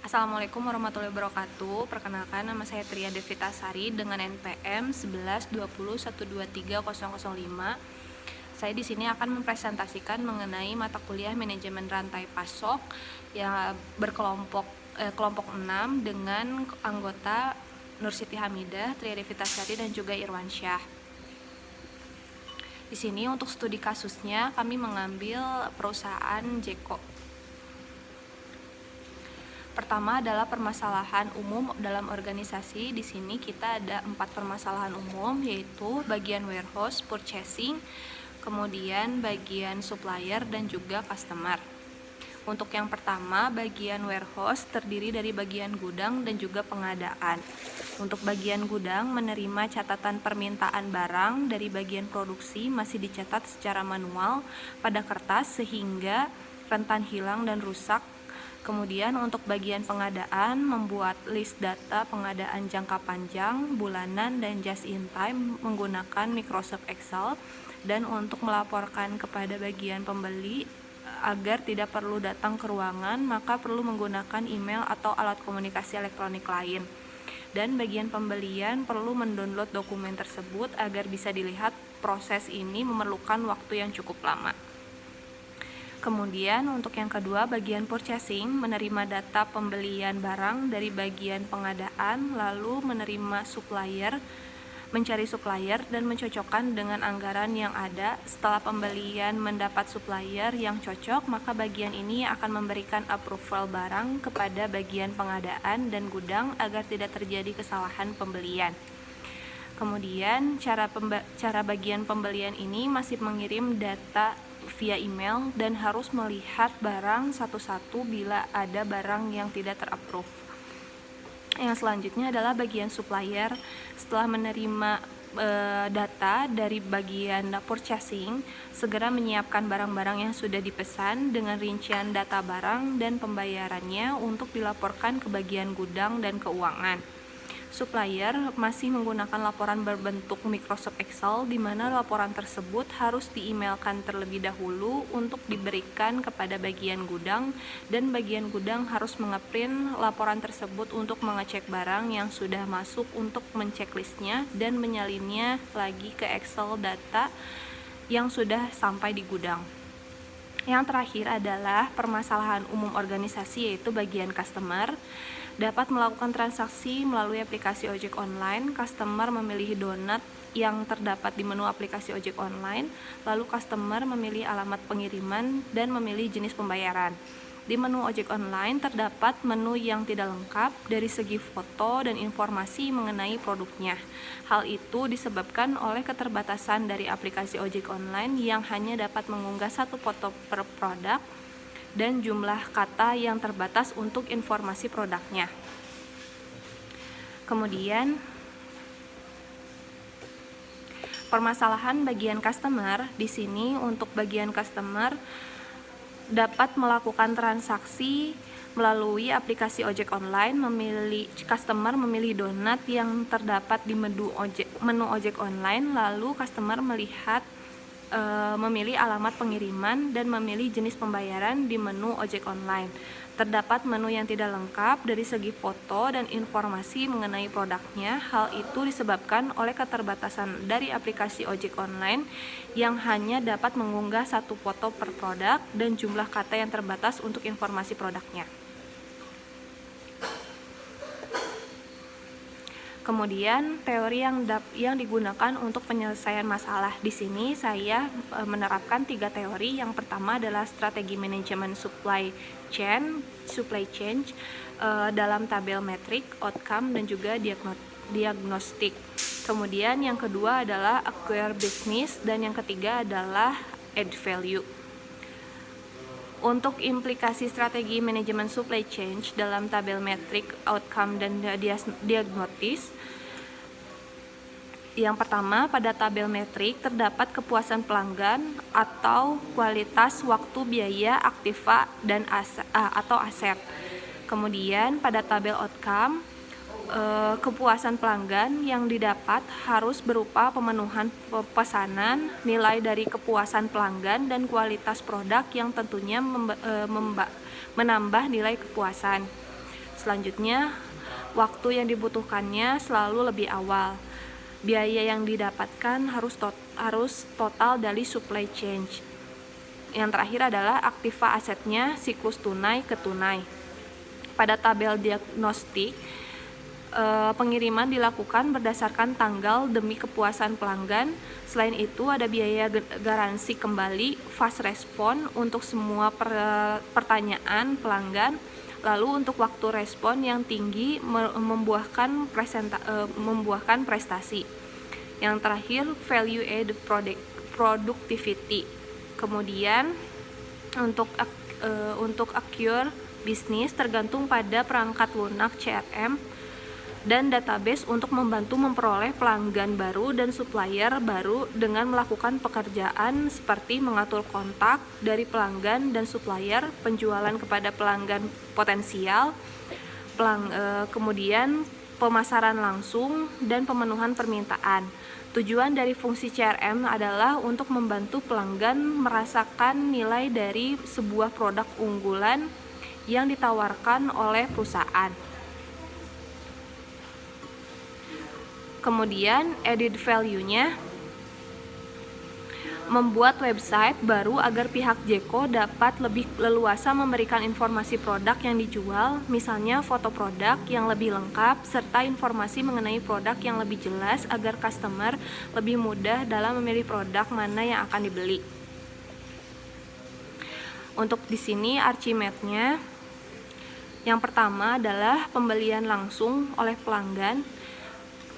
Assalamualaikum warahmatullahi wabarakatuh. Perkenalkan, nama saya Tria Devitasari dengan NPM 112012312305. Saya di sini akan mempresentasikan mengenai mata kuliah manajemen rantai pasok yang kelompok 6 dengan anggota Nur Siti Hamidah, Tria Devitasari dan juga Irwansyah. Di sini untuk studi kasusnya kami mengambil perusahaan Jeko. Pertama adalah permasalahan umum dalam organisasi. Di sini kita ada 4 permasalahan umum, yaitu bagian warehouse, purchasing, kemudian bagian supplier dan juga customer. Untuk yang pertama, bagian warehouse terdiri dari bagian gudang dan juga pengadaan. Untuk bagian gudang, menerima catatan permintaan barang dari bagian produksi masih dicatat secara manual pada kertas sehingga rentan hilang dan rusak. Kemudian untuk bagian pengadaan, membuat list data pengadaan jangka panjang, bulanan, dan just in time menggunakan Microsoft Excel, dan untuk melaporkan kepada bagian pembeli agar tidak perlu datang ke ruangan, maka perlu menggunakan email atau alat komunikasi elektronik lain. Dan bagian pembelian perlu mendownload dokumen tersebut agar bisa dilihat. Proses ini memerlukan waktu yang cukup lama. Kemudian untuk yang kedua, bagian purchasing, menerima data pembelian barang dari bagian pengadaan, lalu menerima supplier, mencari supplier dan mencocokkan dengan anggaran yang ada. Setelah pembelian mendapat supplier yang cocok, maka bagian ini akan memberikan approval barang kepada bagian pengadaan dan gudang agar tidak terjadi kesalahan pembelian. Kemudian cara bagian pembelian ini masih mengirim data via email dan harus melihat barang satu-satu bila ada barang yang tidak terapprove. Yang selanjutnya adalah bagian supplier. Setelah menerima data dari bagian purchasing, segera menyiapkan barang-barang yang sudah dipesan dengan rincian data barang dan pembayarannya untuk dilaporkan ke bagian gudang dan keuangan. Supplier masih menggunakan laporan berbentuk Microsoft Excel, di mana laporan tersebut harus di-emailkan terlebih dahulu untuk diberikan kepada bagian gudang, dan bagian gudang harus mengeprint laporan tersebut untuk mengecek barang yang sudah masuk untuk mencek-listnya dan menyalinnya lagi ke Excel data yang sudah sampai di gudang. Yang terakhir adalah permasalahan umum organisasi, yaitu bagian customer. Dapat melakukan transaksi melalui aplikasi ojek online. Customer memilih donat yang terdapat di menu aplikasi ojek online, lalu customer memilih alamat pengiriman dan memilih jenis pembayaran. Di menu ojek online terdapat menu yang tidak lengkap dari segi foto dan informasi mengenai produknya. Hal itu disebabkan oleh keterbatasan dari aplikasi ojek online yang hanya dapat mengunggah 1 foto per produk dan jumlah kata yang terbatas untuk informasi produknya. Kemudian, permasalahan bagian customer. Di sini untuk bagian customer dapat melakukan transaksi melalui aplikasi ojek online. Customer memilih donat yang terdapat di menu ojek online, lalu customer memilih alamat pengiriman dan memilih jenis pembayaran di menu ojek online. Terdapat menu yang tidak lengkap dari segi foto dan informasi mengenai produknya. Hal itu disebabkan oleh keterbatasan dari aplikasi ojek online yang hanya dapat mengunggah 1 foto per produk dan jumlah kata yang terbatas untuk informasi produknya. Kemudian teori yang digunakan untuk penyelesaian masalah. Di sini saya menerapkan 3 teori. Yang pertama adalah strategi manajemen supply chain dalam tabel metrik, outcome, dan juga diagnostik. Kemudian yang kedua adalah acquire business, dan yang ketiga adalah add value. Untuk implikasi strategi manajemen supply chain dalam tabel metrik, outcome, dan diagnosis. Yang pertama, pada tabel metrik terdapat kepuasan pelanggan atau kualitas, waktu, biaya, aktiva, dan atau aset. Kemudian pada tabel outcome, kepuasan pelanggan yang didapat harus berupa pemenuhan pesanan, nilai dari kepuasan pelanggan, dan kualitas produk yang tentunya menambah nilai kepuasan. Selanjutnya, waktu yang dibutuhkannya selalu lebih awal. Biaya yang didapatkan harus total dari supply chain. Yang terakhir adalah aktiva asetnya, siklus tunai ke tunai. Pada tabel diagnostik, pengiriman dilakukan berdasarkan tanggal demi kepuasan pelanggan. Selain itu, ada biaya garansi kembali, fast respon untuk semua pertanyaan pelanggan. Lalu untuk waktu respon yang tinggi membuahkan prestasi. Yang terakhir, value added productivity. Kemudian untuk acquire bisnis tergantung pada perangkat lunak CRM dan database untuk membantu memperoleh pelanggan baru dan supplier baru dengan melakukan pekerjaan seperti mengatur kontak dari pelanggan dan supplier, penjualan kepada pelanggan potensial, kemudian pemasaran langsung, dan pemenuhan permintaan. Tujuan dari fungsi CRM adalah untuk membantu pelanggan merasakan nilai dari sebuah produk unggulan yang ditawarkan oleh perusahaan. Kemudian added value-nya membuat website baru agar pihak Jeko dapat lebih leluasa memberikan informasi produk yang dijual, misalnya foto produk yang lebih lengkap serta informasi mengenai produk yang lebih jelas agar customer lebih mudah dalam memilih produk mana yang akan dibeli. Untuk di sini archimedes-nya, yang pertama adalah pembelian langsung oleh pelanggan,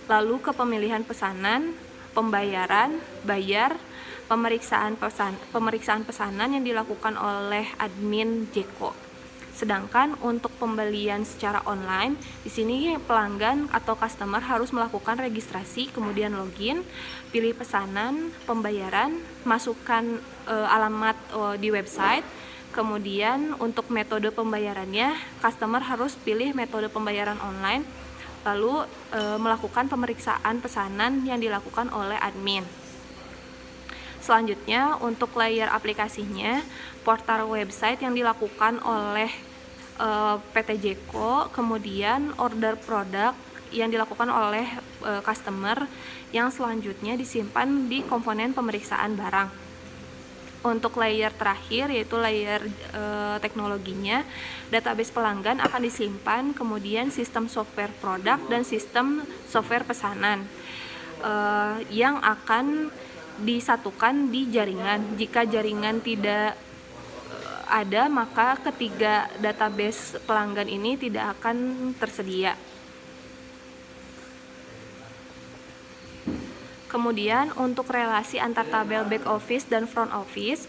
lalu ke pemilihan pesanan, pembayaran, bayar, pemeriksaan pesanan yang dilakukan oleh admin Jeko. Sedangkan untuk pembelian secara online, di sini pelanggan atau customer harus melakukan registrasi, kemudian login, pilih pesanan, pembayaran, masukkan alamat di website. Kemudian untuk metode pembayarannya, customer harus pilih metode pembayaran online, lalu melakukan pemeriksaan pesanan yang dilakukan oleh admin. Selanjutnya, untuk layer aplikasinya, portal website yang dilakukan oleh PT Jeko, kemudian order produk yang dilakukan oleh customer, yang selanjutnya disimpan di komponen pemeriksaan barang. Untuk layer terakhir, yaitu layer teknologinya, database pelanggan akan disimpan, kemudian sistem software produk dan sistem software pesanan yang akan disatukan di jaringan. Jika jaringan tidak ada, maka ketiga database pelanggan ini tidak akan tersedia. Kemudian untuk relasi antar tabel back office dan front office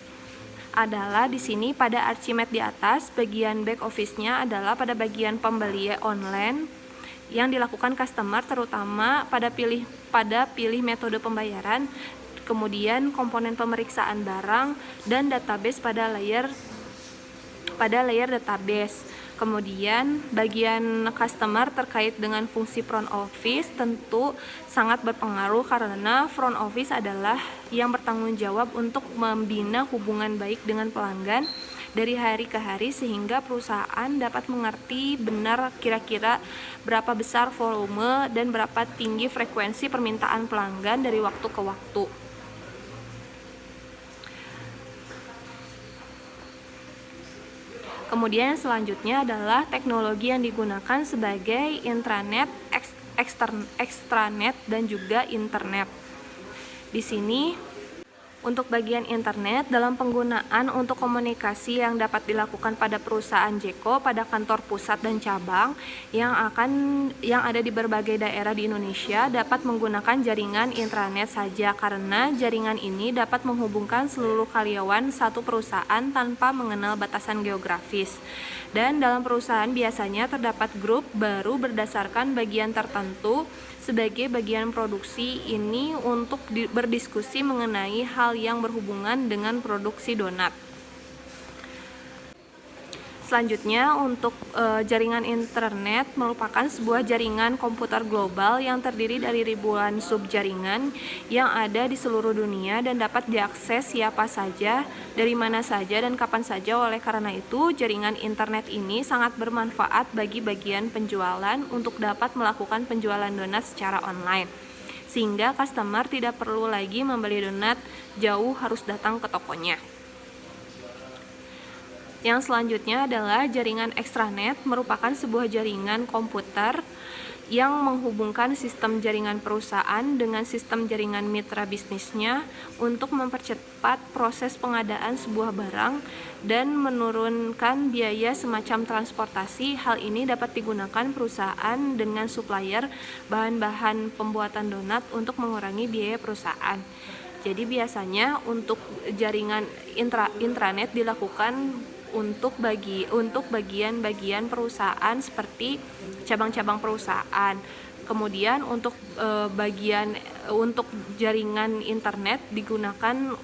adalah di sini pada archimedes di atas, bagian back office-nya adalah pada bagian pembelian online yang dilakukan customer, terutama pada pilih metode pembayaran, kemudian komponen pemeriksaan barang dan database pada layer database. Kemudian bagian customer terkait dengan fungsi front office tentu sangat berpengaruh karena front office adalah yang bertanggung jawab untuk membina hubungan baik dengan pelanggan dari hari ke hari sehingga perusahaan dapat mengerti benar kira-kira berapa besar volume dan berapa tinggi frekuensi permintaan pelanggan dari waktu ke waktu. Kemudian selanjutnya adalah teknologi yang digunakan sebagai intranet, extranet, dan juga internet. Di sini untuk bagian internet dalam penggunaan untuk komunikasi yang dapat dilakukan pada perusahaan Jeko pada kantor pusat dan cabang yang ada di berbagai daerah di Indonesia dapat menggunakan jaringan intranet saja karena jaringan ini dapat menghubungkan seluruh karyawan satu perusahaan tanpa mengenal batasan geografis. Dan dalam perusahaan biasanya terdapat grup baru berdasarkan bagian tertentu sebagai bagian produksi ini untuk berdiskusi mengenai hal yang berhubungan dengan produksi donat. Selanjutnya, untuk jaringan internet merupakan sebuah jaringan komputer global yang terdiri dari ribuan subjaringan yang ada di seluruh dunia dan dapat diakses siapa saja, dari mana saja, dan kapan saja. Oleh karena itu, jaringan internet ini sangat bermanfaat bagi bagian penjualan untuk dapat melakukan penjualan donat secara online, sehingga customer tidak perlu lagi membeli donat jauh, harus datang ke tokonya. Yang selanjutnya adalah jaringan extranet, merupakan sebuah jaringan komputer yang menghubungkan sistem jaringan perusahaan dengan sistem jaringan mitra bisnisnya untuk mempercepat proses pengadaan sebuah barang dan menurunkan biaya semacam transportasi. Hal ini dapat digunakan perusahaan dengan supplier bahan-bahan pembuatan donat untuk mengurangi biaya perusahaan. Jadi biasanya untuk jaringan intranet dilakukan untuk bagian-bagian perusahaan seperti cabang-cabang perusahaan. Kemudian untuk jaringan internet digunakan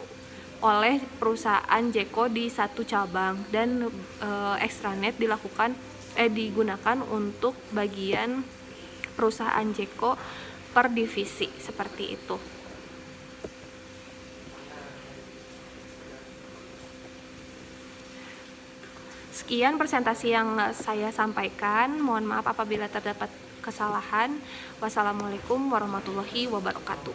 oleh perusahaan Jeko di satu cabang, dan extranet digunakan untuk bagian perusahaan Jeko per divisi, seperti itu. Sekian presentasi yang saya sampaikan. Mohon maaf apabila terdapat kesalahan. Wassalamualaikum warahmatullahi wabarakatuh.